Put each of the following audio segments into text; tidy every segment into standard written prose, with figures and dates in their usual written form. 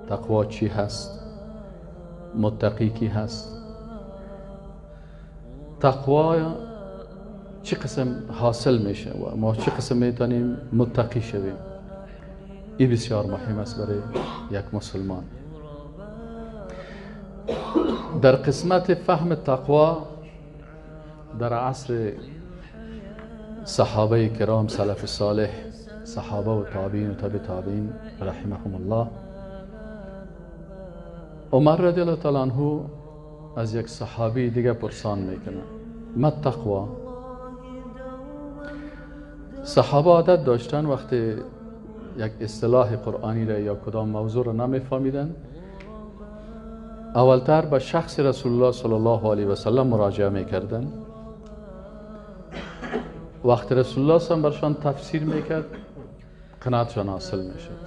تقوا چی هست؟ متقی کی هست؟ تقوا چه قسم حاصل میشه و ما چه قسم میتونیم متقی شویم؟ این بسیار مهم است برای یک مسلمان. در قسمت فهم تقوا در عصر صحابه کرام سلف صالح، صحابه و تابعین و تبع تابعین رحمهم الله، عمر رضی الله تعالی عنه از یک صحابی دیگه پرسان میکنه ما تقوا؟ صحابه عادت داشتن وقتی یک اصطلاح قرآنی را یا کدام موضوع را نمیفهمیدن، اولتر به شخص رسول الله صلی الله علیه و سلم مراجعه میکردن. وقتی رسول الله صلی الله علیه و سلم برشان تفسیر میکرد، قناعتشان حاصل میشد.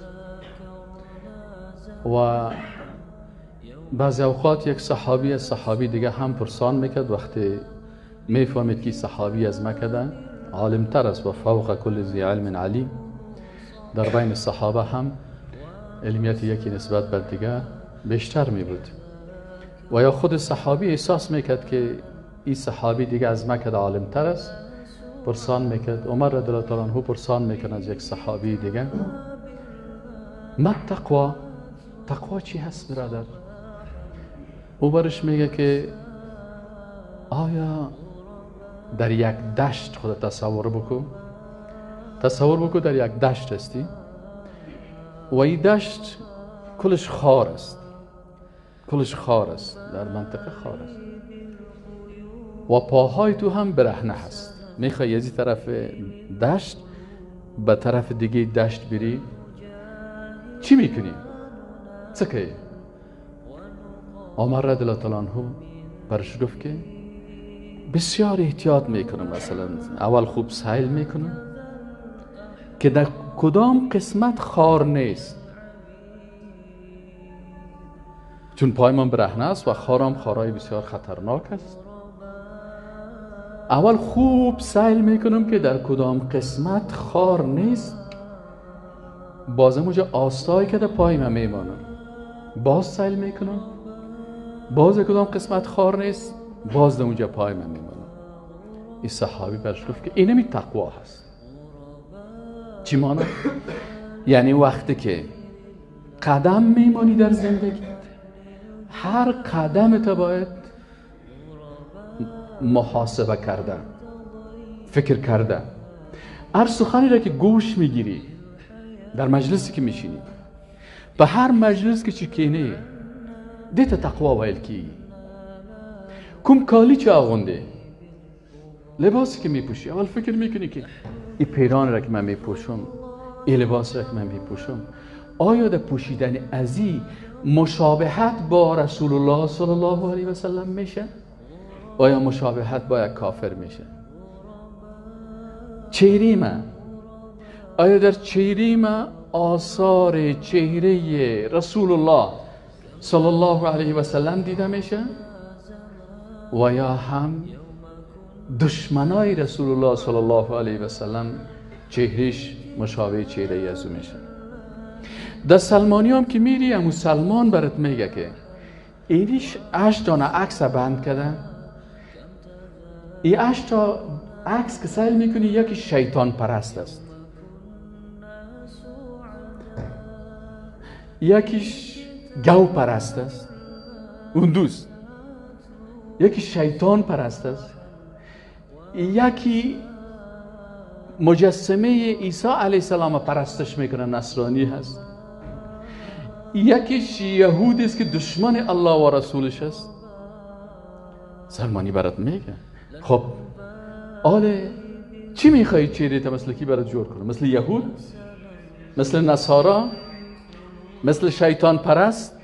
و بعضی اوقات یک صحابی از صحابی دیگه هم پرسان میکرد، وقتی میفهمید که صحابی از مکه عالمتر است و فوق کل ذی علم علیم، در بین صحابه هم علمیت یکی نسبت بر دیگه بیشتر می بود و یا خود صحابی احساس میکرد که این صحابی دیگه از مکه عالمتر است، پرسان میکرد. عمر رضی الله تعالی عنه پرسان میکنه از یک صحابی دیگه ما تقوا؟ تقوا چی هست برادر؟ او برش میگه که آیا در یک دشت خود تصور بکن در یک دشت هستی و این دشت کلش خار است، در منطقه خار است و پاهای تو هم برهنه هست. میخوای از این طرف دشت به طرف دیگه دشت بری، چی میکنی؟ چه؟ عمر رضی الله تعالی عنه برش گفت که بسیار احتیاط میکنم. مثلا اول خوب سیل میکنم که در کدام قسمت خار نیست، چون پای من برهنه است و خارای بسیار خطرناک است. اول خوب سیل میکنم که در کدام قسمت خار نیست، بازم اونجا آستایی که در پای من میمانم، باز سیل میکنم، باز کدام قسمت خار نیست، باز در اونجا پای من میمانم. این صحابی برش گفت که اینمی تقوا هست. چی معنی؟ یعنی وقتی که قدم میمانی در زندگی، هر قدمت باید محاسبه کرده، فکر کرده. هر سخنی را که گوش میگیری، در مجلسی که میشینی، به هر مجلس که چکنی دیت تقوا ویل کی. کم کالی چه آغونده، لباسی که میپوشی، اول فکر میکنی که این پیران را که من میپوشم، این لباس را که من میپوشم، آیا در پوشیدن ازی مشابهت با رسول الله صلی الله علیه و سلم میشه؟ آیا مشابهت با یک کافر میشه؟ چهره من، آیا در چهره من آثار چهره رسول الله صلی الله علیه و سلم دیده میشه؟ و یا هم دشمنای رسول الله صلی الله علیه و سلم چهرهش مشابه چهره یزو میشه؟ در سلمانی هم که میری، همون سلمان برات میگه که اینیش 8 تا عکس بند کرده. این 8 تا عکس که سیل میکنی، یکی شیطان پرست است، یکیش گو پرست است، اون دوست، یکی شیطان پرست است، یکی مجسمه عیسی علیه السلام پرستش میکنه، نصرانی هست، یکیش یهودی است که دشمن الله و رسولش است. سلمانی برات میگه خب آله چی میخوایی چهره‌ت مثل کی برات جور کنه؟ مثل یهود؟ مثل نصارا؟ مثل شیطان پرست؟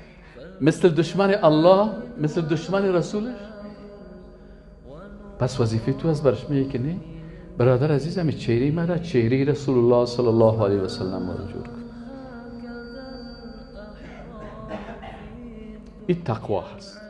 مثل دشمن الله؟ مثل دشمن رسولش؟ پس وظیفه تو از برش میگه که نه برادر عزیزم، چهره مرا چهره رسول الله صلی الله علیه و سلم رو جور کن. این تقوا هست.